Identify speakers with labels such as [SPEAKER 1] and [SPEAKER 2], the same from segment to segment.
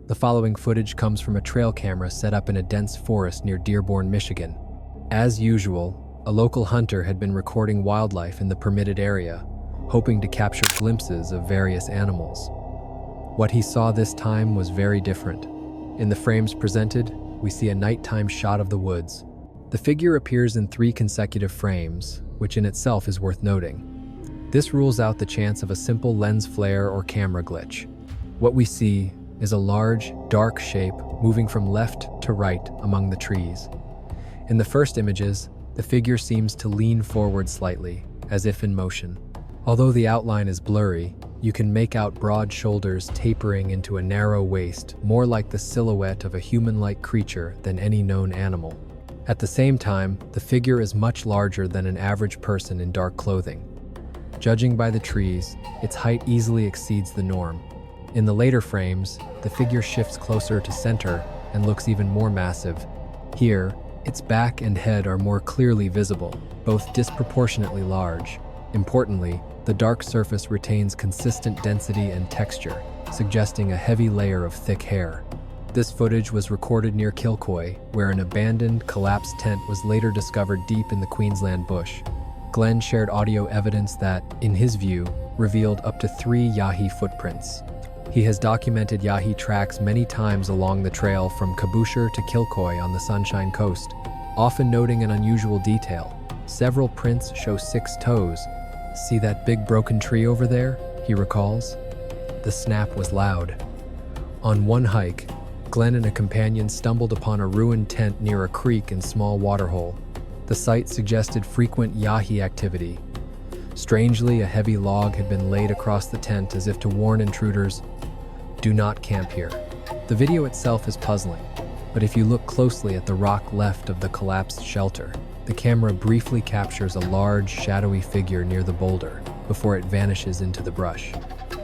[SPEAKER 1] The following footage comes from a trail camera set up in a dense forest near Dearborn, Michigan. As usual, a local hunter had been recording wildlife in the permitted area, hoping to capture glimpses of various animals. What he saw this time was very different. In the frames presented, we see a nighttime shot of the woods. The figure appears in 3 consecutive frames, which in itself is worth noting. This rules out the chance of a simple lens flare or camera glitch. What we see is a large, dark shape moving from left to right among the trees. In the first images, the figure seems to lean forward slightly, as if in motion. Although the outline is blurry, you can make out broad shoulders tapering into a narrow waist, more like the silhouette of a human-like creature than any known animal. At the same time, the figure is much larger than an average person in dark clothing. Judging by the trees, its height easily exceeds the norm. In the later frames, the figure shifts closer to center and looks even more massive. Here, its back and head are more clearly visible, both disproportionately large. Importantly, the dark surface retains consistent density and texture, suggesting a heavy layer of thick hair. This footage was recorded near Kilcoy, where an abandoned, collapsed tent was later discovered deep in the Queensland bush. Glenn shared audio evidence that, in his view, revealed up to 3 Yahi footprints. He has documented Yahi tracks many times along the trail from Caboosher to Kilcoy on the Sunshine Coast, often noting an unusual detail. Several prints show 6 toes. "See that big broken tree over there?" he recalls. The snap was loud. On one hike, Glenn and a companion stumbled upon a ruined tent near a creek and small waterhole. The site suggested frequent Yahi activity. Strangely, a heavy log had been laid across the tent as if to warn intruders, "Do not camp here." The video itself is puzzling, but if you look closely at the rock left of the collapsed shelter, the camera briefly captures a large, shadowy figure near the boulder before it vanishes into the brush.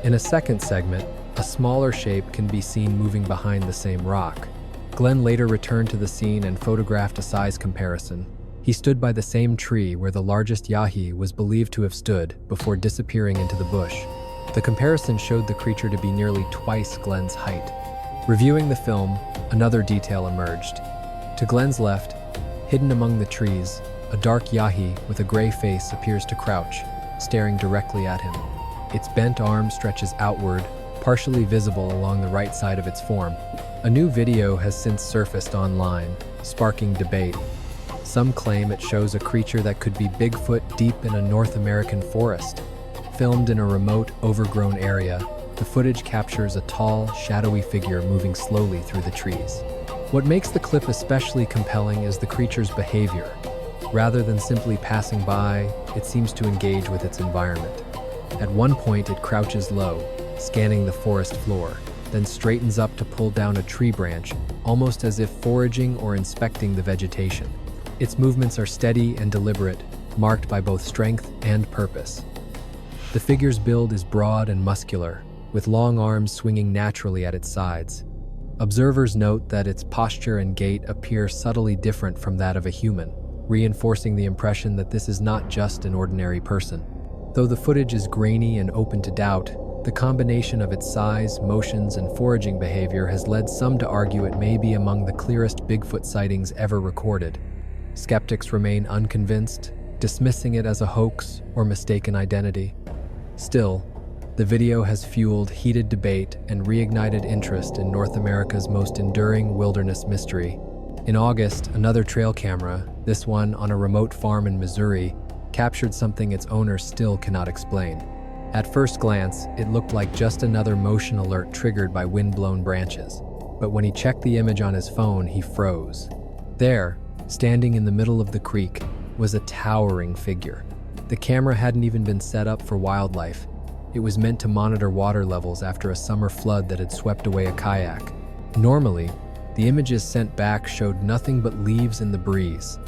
[SPEAKER 1] In a second segment, a smaller shape can be seen moving behind the same rock. Glenn later returned to the scene and photographed a size comparison. He stood by the same tree where the largest Yahi was believed to have stood before disappearing into the bush. The comparison showed the creature to be nearly twice Glenn's height. Reviewing the film, another detail emerged. To Glenn's left, hidden among the trees, a dark Yahi with a gray face appears to crouch, staring directly at him. Its bent arm stretches outward, partially visible along the right side of its form. A new video has since surfaced online, sparking debate. Some claim it shows a creature that could be Bigfoot deep in a North American forest. Filmed in a remote, overgrown area, the footage captures a tall, shadowy figure moving slowly through the trees. What makes the clip especially compelling is the creature's behavior. Rather than simply passing by, it seems to engage with its environment. At one point, it crouches low, scanning the forest floor, then straightens up to pull down a tree branch, almost as if foraging or inspecting the vegetation. Its movements are steady and deliberate, marked by both strength and purpose. The figure's build is broad and muscular, with long arms swinging naturally at its sides. Observers note that its posture and gait appear subtly different from that of a human, reinforcing the impression that this is not just an ordinary person. Though the footage is grainy and open to doubt, the combination of its size, motions, and foraging behavior has led some to argue it may be among the clearest Bigfoot sightings ever recorded. Skeptics remain unconvinced, dismissing it as a hoax or mistaken identity. Still, the video has fueled heated debate and reignited interest in North America's most enduring wilderness mystery. In August, another trail camera, this one on a remote farm in Missouri, captured something its owner still cannot explain. At first glance, it looked like just another motion alert triggered by wind-blown branches. But when he checked the image on his phone, he froze. There, standing in the middle of the creek, was a towering figure. The camera hadn't even been set up for wildlife. It was meant to monitor water levels after a summer flood that had swept away a kayak. Normally, the images sent back showed nothing but leaves in the breeze.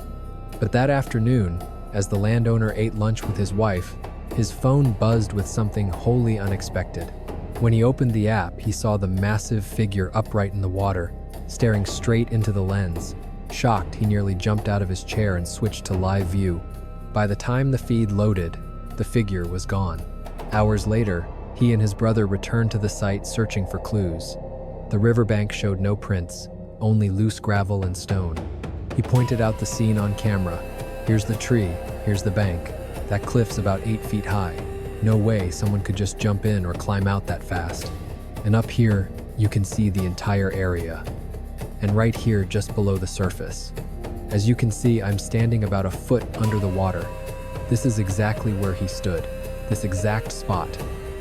[SPEAKER 1] But that afternoon, as the landowner ate lunch with his wife, his phone buzzed with something wholly unexpected. When he opened the app, he saw the massive figure upright in the water, staring straight into the lens. Shocked, he nearly jumped out of his chair and switched to live view. By the time the feed loaded, the figure was gone. Hours later, he and his brother returned to the site searching for clues. The riverbank showed no prints, only loose gravel and stone. He pointed out the scene on camera. Here's the tree, here's the bank. That cliff's about 8 feet high. No way someone could just jump in or climb out that fast. And up here, you can see the entire area. And right here, just below the surface. As you can see, I'm standing about a foot under the water. This is exactly where he stood, this exact spot.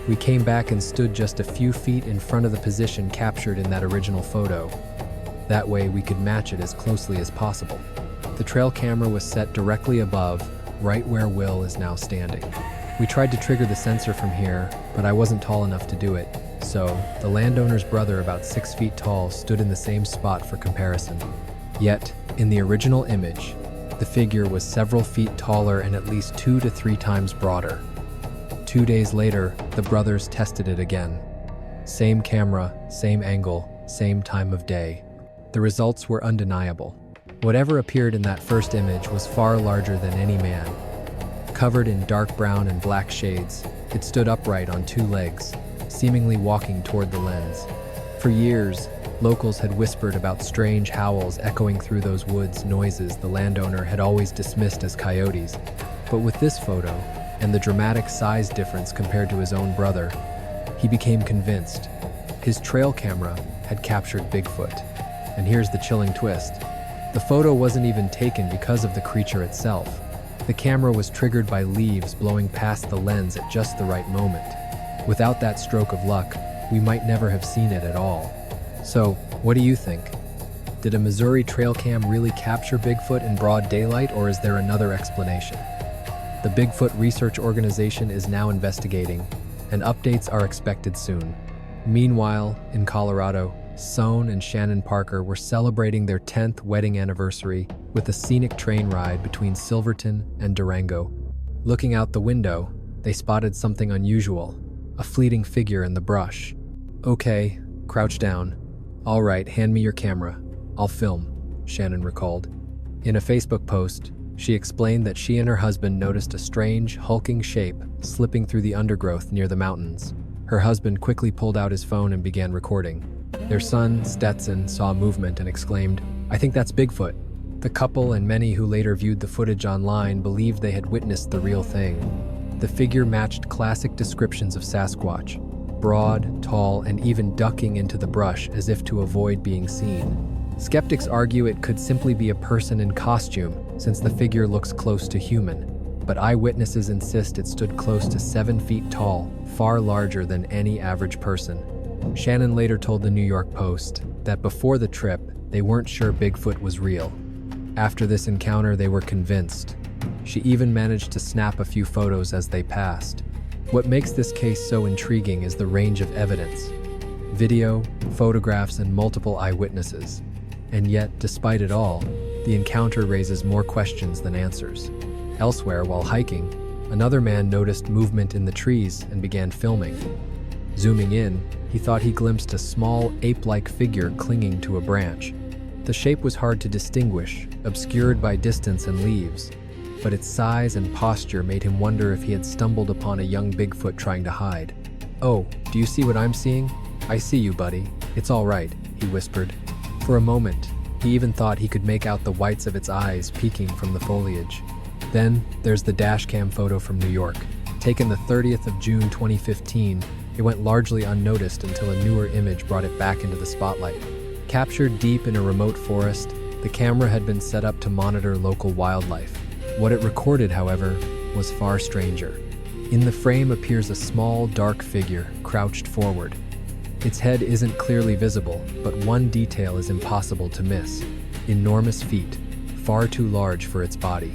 [SPEAKER 1] We came back and stood just a few feet in front of the position captured in that original photo. That way we could match it as closely as possible. The trail camera was set directly above, right where Will is now standing. We tried to trigger the sensor from here, but I wasn't tall enough to do it. So, the landowner's brother, about 6 feet tall, stood in the same spot for comparison. Yet, in the original image, the figure was several feet taller and at least 2 to 3 times broader. 2 days later, the brothers tested it again. Same camera, same angle, same time of day. The results were undeniable. Whatever appeared in that first image was far larger than any man. Covered in dark brown and black shades, it stood upright on 2 legs, seemingly walking toward the lens. For years, locals had whispered about strange howls echoing through those woods, noises the landowner had always dismissed as coyotes. But with this photo, and the dramatic size difference compared to his own brother, he became convinced. His trail camera had captured Bigfoot. And here's the chilling twist. The photo wasn't even taken because of the creature itself. The camera was triggered by leaves blowing past the lens at just the right moment. Without that stroke of luck, we might never have seen it at all. So, what do you think? Did a Missouri trail cam really capture Bigfoot in broad daylight, or is there another explanation? The Bigfoot Research Organization is now investigating, and updates are expected soon. Meanwhile, in Colorado, Sohn and Shannon Parker were celebrating their 10th wedding anniversary with a scenic train ride between Silverton and Durango. Looking out the window, they spotted something unusual, a fleeting figure in the brush. "Okay, crouch down. All right, hand me your camera. I'll film," Shannon recalled. In a Facebook post, she explained that she and her husband noticed a strange, hulking shape slipping through the undergrowth near the mountains. Her husband quickly pulled out his phone and began recording. Their son, Stetson, saw movement and exclaimed, "I think that's Bigfoot." The couple and many who later viewed the footage online believed they had witnessed the real thing. The figure matched classic descriptions of Sasquatch, broad, tall, and even ducking into the brush as if to avoid being seen. Skeptics argue it could simply be a person in costume, since the figure looks close to human. But eyewitnesses insist it stood close to 7 feet tall, far larger than any average person. Shannon later told the New York Post that before the trip, they weren't sure Bigfoot was real. After this encounter, they were convinced. She even managed to snap a few photos as they passed. What makes this case so intriguing is the range of evidence: video, photographs, and multiple eyewitnesses. And yet, despite it all, the encounter raises more questions than answers. Elsewhere, while hiking, another man noticed movement in the trees and began filming. Zooming in, he thought he glimpsed a small, ape-like figure clinging to a branch. The shape was hard to distinguish, obscured by distance and leaves, but its size and posture made him wonder if he had stumbled upon a young Bigfoot trying to hide. "Oh, do you see what I'm seeing? I see you, buddy. It's all right," he whispered. For a moment, he even thought he could make out the whites of its eyes peeking from the foliage. Then, there's the dashcam photo from New York. Taken the 30th of June 2015, it went largely unnoticed until a newer image brought it back into the spotlight. Captured deep in a remote forest, the camera had been set up to monitor local wildlife. What it recorded, however, was far stranger. In the frame appears a small, dark figure crouched forward. Its head isn't clearly visible, but one detail is impossible to miss: enormous feet, far too large for its body.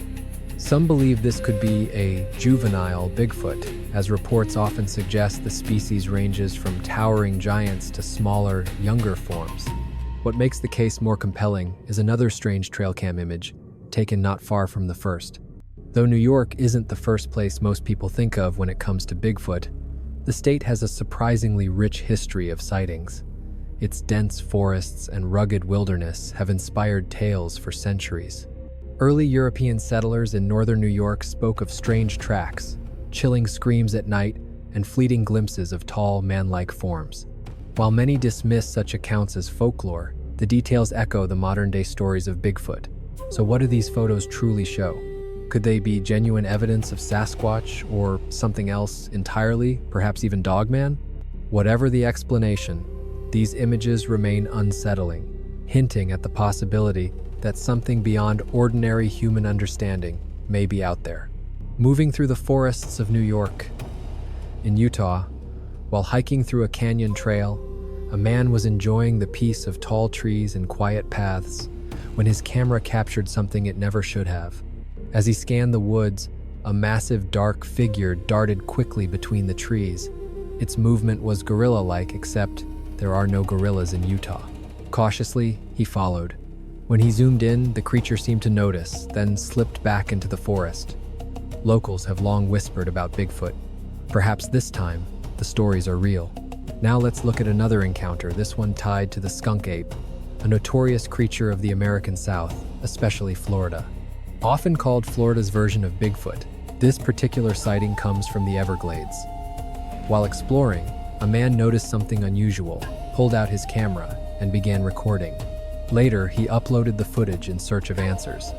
[SPEAKER 1] Some believe this could be a juvenile Bigfoot, as reports often suggest the species ranges from towering giants to smaller, younger forms. What makes the case more compelling is another strange trail cam image, taken not far from the first. Though New York isn't the first place most people think of when it comes to Bigfoot, the state has a surprisingly rich history of sightings. Its dense forests and rugged wilderness have inspired tales for centuries. Early European settlers in northern New York spoke of strange tracks, chilling screams at night, and fleeting glimpses of tall, man-like forms. While many dismiss such accounts as folklore, the details echo the modern-day stories of Bigfoot. So what do these photos truly show? Could they be genuine evidence of Sasquatch or something else entirely, perhaps even Dogman? Whatever the explanation, these images remain unsettling, hinting at the possibility that something beyond ordinary human understanding may be out there. Moving through the forests of New York. In Utah, while hiking through a canyon trail, a man was enjoying the peace of tall trees and quiet paths when his camera captured something it never should have. As he scanned the woods, a massive dark figure darted quickly between the trees. Its movement was gorilla-like, except there are no gorillas in Utah. Cautiously, he followed. When he zoomed in, the creature seemed to notice, then slipped back into the forest. Locals have long whispered about Bigfoot. Perhaps this time, the stories are real. Now let's look at another encounter, this one tied to the skunk ape, a notorious creature of the American South, especially Florida. Often called Florida's version of Bigfoot, this particular sighting comes from the Everglades. While exploring, a man noticed something unusual, pulled out his camera, and began recording. Later, he uploaded the footage in search of answers.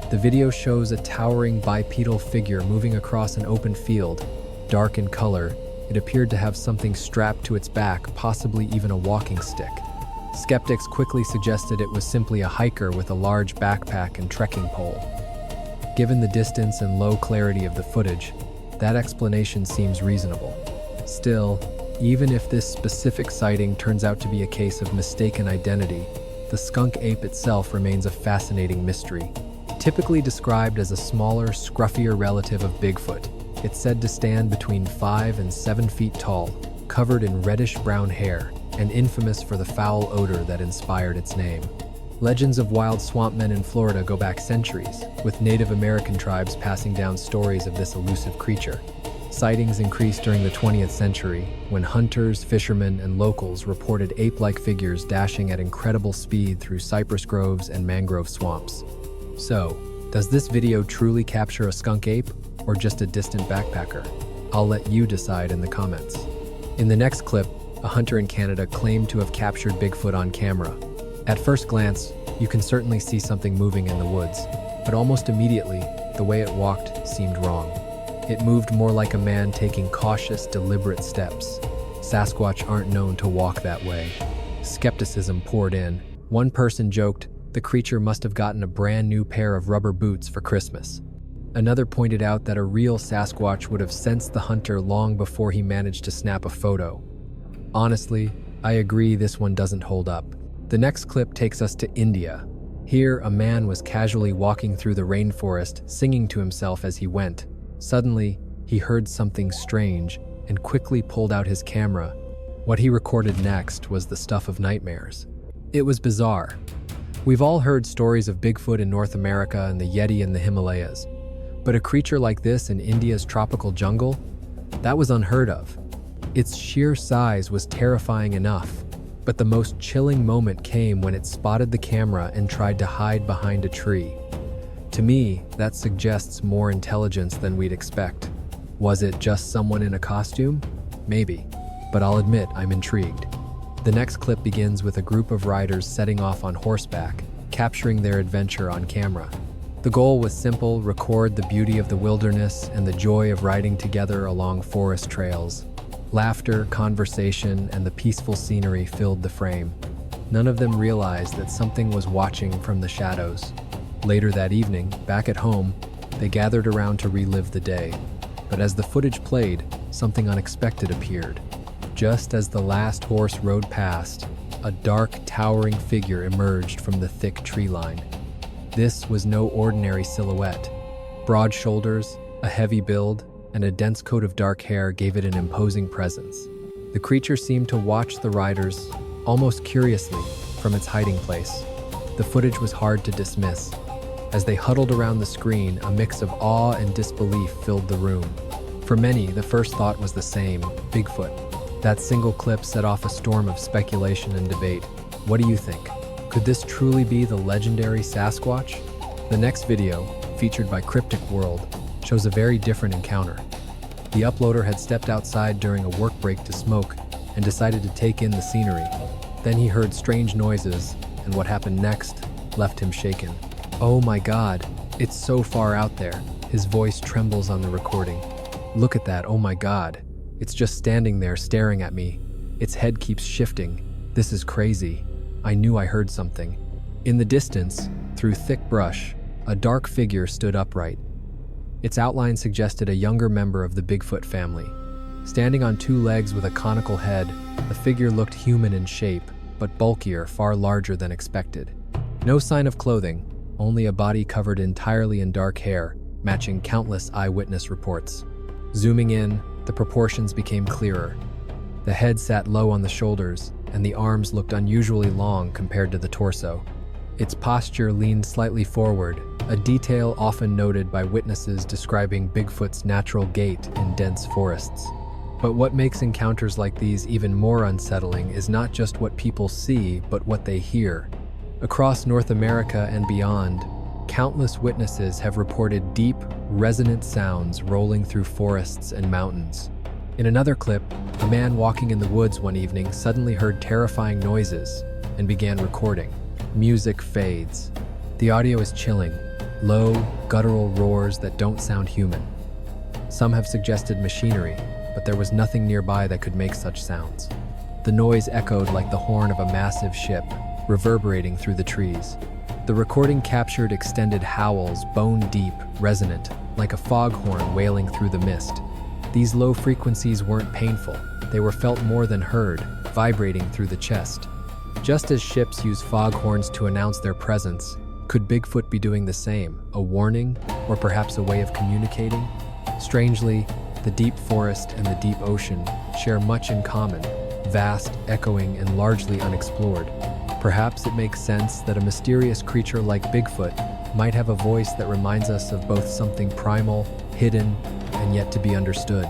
[SPEAKER 1] The video shows a towering bipedal figure moving across an open field. Dark in color, it appeared to have something strapped to its back, possibly even a walking stick. Skeptics quickly suggested it was simply a hiker with a large backpack and trekking pole. Given the distance and low clarity of the footage, that explanation seems reasonable. Still, even if this specific sighting turns out to be a case of mistaken identity, the skunk ape itself remains a fascinating mystery. Typically described as a smaller, scruffier relative of Bigfoot, it's said to stand between 5 and 7 feet tall, covered in reddish-brown hair, and infamous for the foul odor that inspired its name. Legends of wild swamp men in Florida go back centuries, with Native American tribes passing down stories of this elusive creature. Sightings increased during the 20th century, when hunters, fishermen, and locals reported ape-like figures dashing at incredible speed through cypress groves and mangrove swamps. So, does this video truly capture a skunk ape, or just a distant backpacker? I'll let you decide in the comments. In the next clip, a hunter in Canada claimed to have captured Bigfoot on camera. At first glance, you can certainly see something moving in the woods, but almost immediately, the way it walked seemed wrong. It moved more like a man taking cautious, deliberate steps. Sasquatch aren't known to walk that way. Skepticism poured in. One person joked the creature must have gotten a brand new pair of rubber boots for Christmas. Another pointed out that a real Sasquatch would have sensed the hunter long before he managed to snap a photo. Honestly, I agree this one doesn't hold up. The next clip takes us to India. Here, a man was casually walking through the rainforest, singing to himself as he went. Suddenly, he heard something strange and quickly pulled out his camera. What he recorded next was the stuff of nightmares. It was bizarre. We've all heard stories of Bigfoot in North America and the Yeti in the Himalayas, but a creature like this in India's tropical jungle? That was unheard of. Its sheer size was terrifying enough, but the most chilling moment came when it spotted the camera and tried to hide behind a tree. To me, that suggests more intelligence than we'd expect. Was it just someone in a costume? Maybe, but I'll admit I'm intrigued. The next clip begins with a group of riders setting off on horseback, capturing their adventure on camera. The goal was simple: record the beauty of the wilderness and the joy of riding together along forest trails. Laughter, conversation, and the peaceful scenery filled the frame. None of them realized that something was watching from the shadows. Later that evening, back at home, they gathered around to relive the day. But as the footage played, something unexpected appeared. Just as the last horse rode past, a dark, towering figure emerged from the thick tree line. This was no ordinary silhouette. Broad shoulders, a heavy build, and a dense coat of dark hair gave it an imposing presence. The creature seemed to watch the riders, almost curiously, from its hiding place. The footage was hard to dismiss. As they huddled around the screen, a mix of awe and disbelief filled the room. For many, the first thought was the same: Bigfoot. That single clip set off a storm of speculation and debate. What do you think? Could this truly be the legendary Sasquatch? The next video, featured by Cryptic World, shows a very different encounter. The uploader had stepped outside during a work break to smoke and decided to take in the scenery. Then he heard strange noises, and what happened next left him shaken. "Oh my God, it's so far out there." His voice trembles on the recording. "Look at that, oh my God. It's just standing there staring at me. Its head keeps shifting. This is crazy. I knew I heard something." In the distance, through thick brush, a dark figure stood upright. Its outline suggested a younger member of the Bigfoot family. Standing on two legs with a conical head, the figure looked human in shape, but bulkier, far larger than expected. No sign of clothing, only a body covered entirely in dark hair, matching countless eyewitness reports. Zooming in, the proportions became clearer. The head sat low on the shoulders, and the arms looked unusually long compared to the torso. Its posture leaned slightly forward, a detail often noted by witnesses describing Bigfoot's natural gait in dense forests. But what makes encounters like these even more unsettling is not just what people see, but what they hear. Across North America and beyond, countless witnesses have reported deep, resonant sounds rolling through forests and mountains. In another clip, a man walking in the woods one evening suddenly heard terrifying noises and began recording. Music fades. The audio is chilling, low, guttural roars that don't sound human. Some have suggested machinery, but there was nothing nearby that could make such sounds. The noise echoed like the horn of a massive ship, reverberating through the trees. The recording captured extended howls, bone-deep, resonant, like a foghorn wailing through the mist. These low frequencies weren't painful. They were felt more than heard, vibrating through the chest. Just as ships use foghorns to announce their presence, could Bigfoot be doing the same? A warning, or perhaps a way of communicating? Strangely, the deep forest and the deep ocean share much in common, vast, echoing, and largely unexplored. Perhaps it makes sense that a mysterious creature like Bigfoot might have a voice that reminds us of both something primal, hidden, and yet to be understood.